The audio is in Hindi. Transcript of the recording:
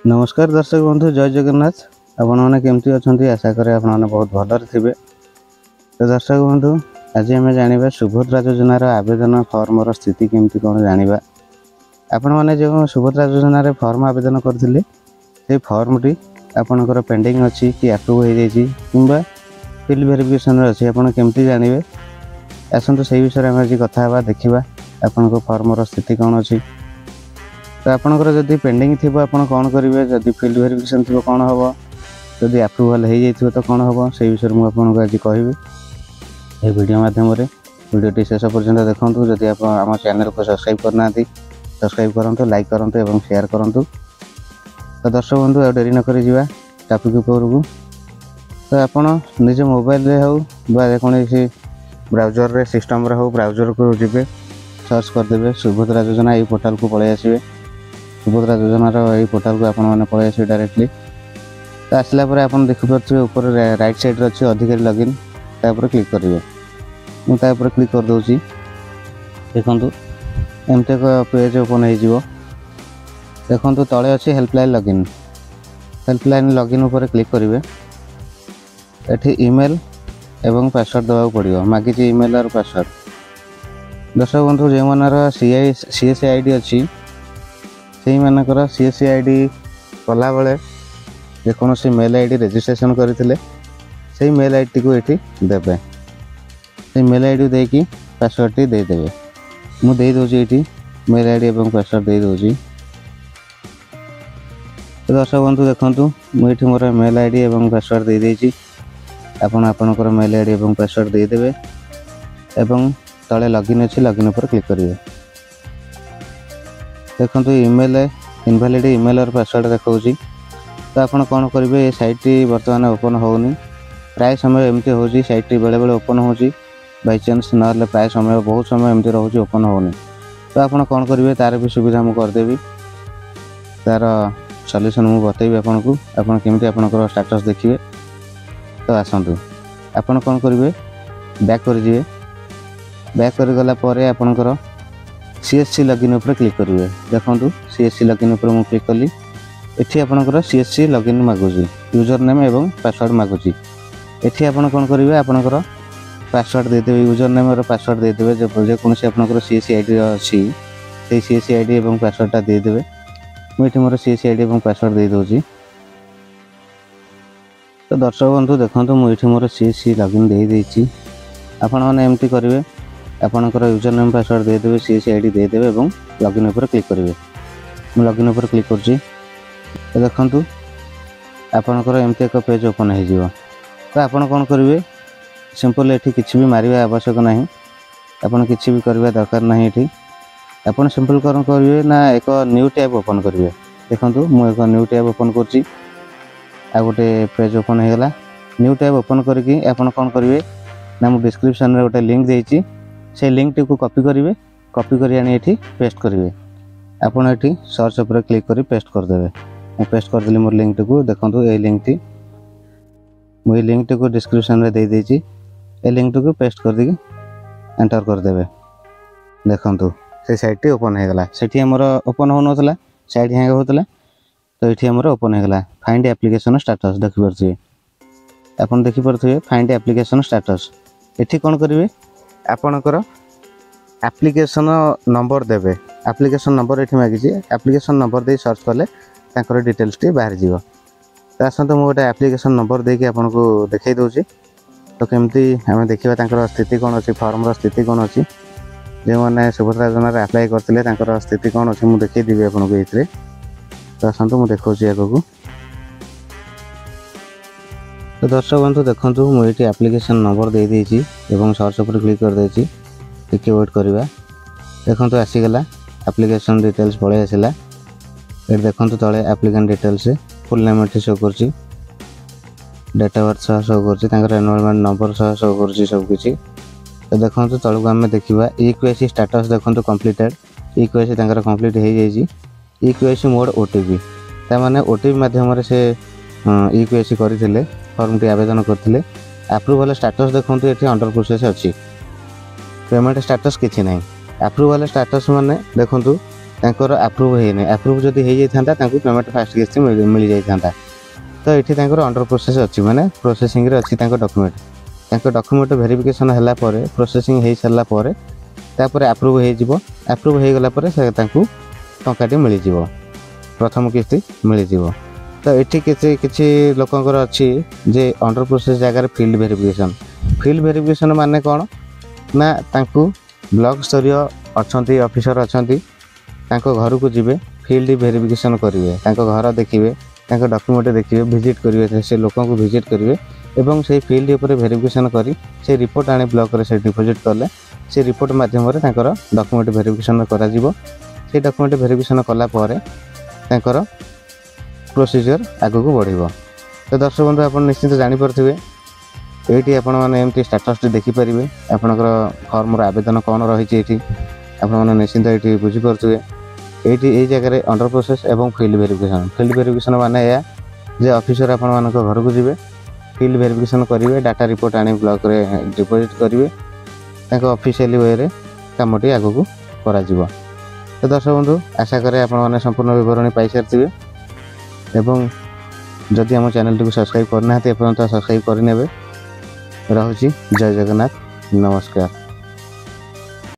नमस्कार दर्शक बंधु, जय जगन्नाथ। आपण मैंने केमती अच्छा आशा करे आप बहुत भलर थे। तो दर्शक बंधु, आज आम जाना सुभद्रा योजनार आवेदन फर्मर स्थिति केमती कौन जाना। आपण मैंने जो सुभद्रा योजन फर्म आवेदन करते से फर्मटी आपणकर पेंडिंग अच्छी कि आप्रुव हो कि फिल्ड वेरिफिकेशन अच्छी आप केमती जानवे आसतु से विषय में आज कथा देखा आपण फर्मर स्थिति कौन अच्छी। तो आपणकर जदि पेंडिंग थी आप कौन करेंगे, जदि फील्ड वेरिफिकेशन थी कौन हम, जदि आप्रुवाल हो जाए तो कौन हम से विषय में आपको आज कहबी ये वीडियो माध्यम वीडियोटी शेष पर्यंत देखूँ। जदि आप आम चैनल को सब्सक्राइब करना सब्सक्राइब करूँ, लाइक करूँ और शेयर करूँ। तो दर्शक बंधु आ डेरी नक टॉपिक उपरकू। तो आप निज मोबाइल हो कौन ब्राउजर सिस्टम हो ब्राउजर को जी सर्च करदे सुभद्रा योजना ये पोर्टाल को पलि आसवे। सुभद्रा योजनार यही पोर्टाल को आपने पलि आसवे डायरेक्टली। तो आसला आप देखिपे ऊपर राइट साइड अच्छे अधिकारी लॉगिन तापर क्लिक करेंगे। मुझे क्लिक कर दूसरी देखूँ एमती एक पेज ओपन हो देखूँ तले अच्छे हेल्पलाइन लॉगिन। हेल्पलाइन लॉगिन उपर क्लिक करेंगे। ये ईमेल एवं पासवर्ड देवा पड़ो मागिची ईमेल और पासवर्ड। दर्शक बंधु जो मानर सीएससी आईडी अच्छी से मानकर सीएससी आईडी कला बेले जेकोसी मेल आईडी रजिस्ट्रेशन करते से मेल आईडी को ये देवे। से मेल आईडी देकी पासवर्ड टी देदेवे। मुझे ये मेल आईडी और पासवर्ड दे दूसरी। तो दर्शक बंधु देखूँ मुझे मोर मेल आईडी और पासवर्ड दे देती। आपणकर मेल आईडी और पासवर्ड देदेवे एवं तले लॉगिन अच्छी लॉगिन पर क्लिक करेंगे। देखो ईमेल इनवैलिड ईमेल और पासवर्ड देखा। तो आप कौन करेंगे, ये साइट बर्तमान ओपन होनी प्राय समय एमती हो साइट बेले बेले ओपन हो बाई चान्स ना प्राय समय बहुत समय एमती रोचे ओपन होनी। तो आप कौन करेंगे तार भी सुविधा मुझे करदेवी। तार सल्यूशन मुझे बतेबी आपको आप केमती आपंकर स्टेटस देखिए। तो आसतु आप कौन करेंगे बैक कर बैक कर गला आपणकर सीएससी लॉगिन उपर क्लिक करेंगे। देखो सीएससी लॉगिन उपर मुझे क्लिक कली। एठी आपणकर सीएससी लॉगिन मागुची यूजर नेम एवं पासवर्ड मागुची। एठी आपण कौन करेंगे आपणकर पासवर्ड देदेवे यूजर नेम और पासवर्ड देदेवे। जेकोसी आपणकर सीएससी आईडी अच्छी से सीएससी आईडी और पासवर्डटा देदेवे। मुझे मोर सीएससी आईडी और पासवर्ड दे दूसरी। तो दर्शक बंधु देखो मुझे मोर सीएससी लॉगिन दे देछि। आपण माने एमती करेंगे आपणकर user name password CSC ID आईडी देदेवे और लॉगिन उपर क्लिक करेंगे। मुझे लॉगिन उपर क्लिक कर तो देखो आपणकर एमती एक पेज ओपन हो। तो आपड़ कौन करेंगे सिंपल ये किसी भी मारे आवश्यक ना आपड़ किसी भी करवा दरकार ना। ये आपड़ सिंपल कौन करेंगे ना एक न्यू टैब ओपन करेंगे। देखो मुझे एक न्यू टैब ओपन कर गोटे पेज ओपन होगा। न्यू टैब ओपन करके आपड़ कौन करेंगे ना मुझे डिस्क्रिप्शन में गोटे लिंक देती से लिंक टी को कॉपी करेंगे। कॉपी कर ये पेस्ट करेंगे। आपड़ ये सर्च उपर क्लिक कर पेस्ट करदे। मैं पेस्ट करदेली मोर लिंक टी को। देखो ये लिंक टी मुझे लिंक टी को डिस्क्रिप्शन में दे देती। ये लिंक टी को पेस्ट कर दी एंटर करदे। देखो से साइट ओपन होगा। से आमर ओपन हो ना साइट हैंग होता। तो ये आमर ओपन होगा। फाइंड एप्लिकेशन स्टेटस देखिपे आप देखिपे फाइंड एप्लिकेशन स्टेटस। ये कौन करेंगे आपणकर एप्लिकेशन नंबर देवे। एप्लिकेशन नंबर ये मागिची एप्लिकेशन नंबर दे सर्च कले डिटेल्स टी बाहर जीव। तो आसतु मुझे गोटे एप्लिकेशन नंबर देके आपको देखई दूसरी। तो केमती आम देखा स्थिति कौन अच्छी फर्मर स्थिति कौन अच्छी जो मैंने सुभद्रा योजन आप्लाय करते स्थिति कौन अच्छी मुझे देखईदेवी आपको ये। तो आसतु मुझे देखा आगे। तो दर्शक बंधु देखो मुझे एप्लिकेशन नंबर दे देती एवं सर्च उपर क्लिक कर देती। टिके वेट करवा। देखो आसीगला एप्लिकेशन डिटेल्स पलि आसला। ये देखो तले एप्लिकेंट डिटेल्स फुल नेम ये शो कर डेट ऑफ बर्थ शो कर एनरोलमेंट नंबर शो कर सबकि। तो देखो तलू आम देखा इक्यूआईसी स्टेटस देखो कंप्लीटेड। इक्यूआईसी कंप्लीट हो जाए। इक्यूआईसी मोड ओटीपी ताने ओटीपी माध्यम से इक्यूआईसी करते फर्म टी आवेदन करते। आप्रुवाल स्टेटस देखो ये अंडर प्रोसेस अच्छी। पेमेंट स्टेटस किसी ना। आप्रुवाल स्टेटस माने देखो ତାଙ୍କର ଆପ୍ରୁଭ୍ ହେଇନି, ଆପ୍ରୁଭ୍ ଯଦି ହେଇଯାଇଥାନ୍ତା ତାଙ୍କୁ ପେମେଣ୍ଟ ଫାଷ୍ଟ କିସ୍ତି ମିଳିଯାଇଥାନ୍ତା। ତ ଏଠି ତାଙ୍କର ଅଣ୍ଡର ପ୍ରୋସେସ୍ ଅଛି, ମାନେ ପ୍ରୋସେସିଂରେ ଅଛି ତାଙ୍କ ଡକ୍ୟୁମେଣ୍ଟ ଭେରିଫିକେସନ୍ ହେଲା ପରେ, ପ୍ରୋସେସିଂ ହେଇସାରିଲା ପରେ ତାପରେ ଆପ୍ରୁଭ୍ ହେଇଯିବ। ଆପ୍ରୁଭ୍ ହେଇଗଲା ପରେ ତାଙ୍କୁ ଟଙ୍କାଟି ମିଳିଯିବ, ପ୍ରଥମ କିସ୍ତି ମିଳିଯିବ। ତ ଏଠି କିଛି ଲୋକଙ୍କର ଅଛି ଯେ ଅଣ୍ଡର ପ୍ରୋସେସ୍ ଜାଗାରେ ଫିଲ୍ଡ ଭେରିଫିକେସନ୍ ମାନେ କ'ଣ ନା ତାଙ୍କୁ ବ୍ଲକ ସ୍ତରୀୟ ଅଛନ୍ତି, ଅଫିସର ଅଛନ୍ତି, ତାଙ୍କ ଘରକୁ ଯିବେ, ଫିଲ୍ଡ ଭେରିଫିକେସନ୍ କରିବେ, ତାଙ୍କ ଘର ଦେଖିବେ, ତାଙ୍କ ଡକ୍ୟୁମେଣ୍ଟ ଦେଖିବେ, ଭିଜିଟ୍ କରିବେ, ସେ ଲୋକଙ୍କୁ ଭିଜିଟ୍ କରିବେ ଏବଂ ସେଇ ଫିଲ୍ଡ ଉପରେ ଭେରିଫିକେସନ୍ କରି ସେ ରିପୋର୍ଟ ଆଣି ବ୍ଲକରେ ସେ ଡିପୋଜିଟ୍ କଲେ ସେ ରିପୋର୍ଟ ମାଧ୍ୟମରେ ତାଙ୍କର ଡକ୍ୟୁମେଣ୍ଟ ଭେରିଫିକେସନ୍ କରାଯିବ। ସେ ଡକ୍ୟୁମେଣ୍ଟ ଭେରିଫିକେସନ୍ କଲା ପରେ ତାଙ୍କର ପ୍ରୋସିଜର ଆଗକୁ ବଢ଼ିବ। ତ ଦର୍ଶକ ବନ୍ଧୁ ଆପଣ ନିଶ୍ଚିନ୍ତ ଜାଣିପାରୁଥିବେ, ଏଇଠି ଆପଣମାନେ ଏମିତି ଷ୍ଟାଟସ୍ଟି ଦେଖିପାରିବେ, ଆପଣଙ୍କର ଫର୍ମର ଆବେଦନ କ'ଣ ରହିଛି ଏଇଠି ଆପଣମାନେ ନିଶ୍ଚିନ୍ତ ଏଇଠି ବୁଝିପାରୁଥିବେ। ଏଇଠି ଏଇ ଜାଗାରେ ଅଣ୍ଡର ପ୍ରୋସେସ୍ ଏବଂ ଫିଲ୍ଡ ଭେରିଫିକେସନ୍ ମାନେ ଏହା ଯେ ଅଫିସର ଆପଣମାନଙ୍କ ଘରକୁ ଯିବେ, ଫିଲ୍ଡ ଭେରିଫିକେସନ୍ କରିବେ, ଡାଟା ରିପୋର୍ଟ ଆଣି ବ୍ଲକରେ ଡିପୋଜିଟ୍ କରିବେ, ତାଙ୍କ ଅଫିସିଆଲି ୱେରେ କାମଟି ଆଗକୁ କରାଯିବ। ତ ଦର୍ଶକ ବନ୍ଧୁ ଆଶା କରେ ଆପଣମାନେ ସମ୍ପୂର୍ଣ୍ଣ ବିବରଣୀ ପାଇସାରିଥିବେ ଏବଂ ଯଦି ଆମ ଚ୍ୟାନେଲଟିକୁ ସବସ୍କ୍ରାଇବ୍ କରିନାହାନ୍ତି ଏପର୍ଯ୍ୟନ୍ତ ସବସ୍କ୍ରାଇବ୍ କରିନେବେ। ରହୁଛି, ଜୟ ଜଗନ୍ନାଥ, ନମସ୍କାର।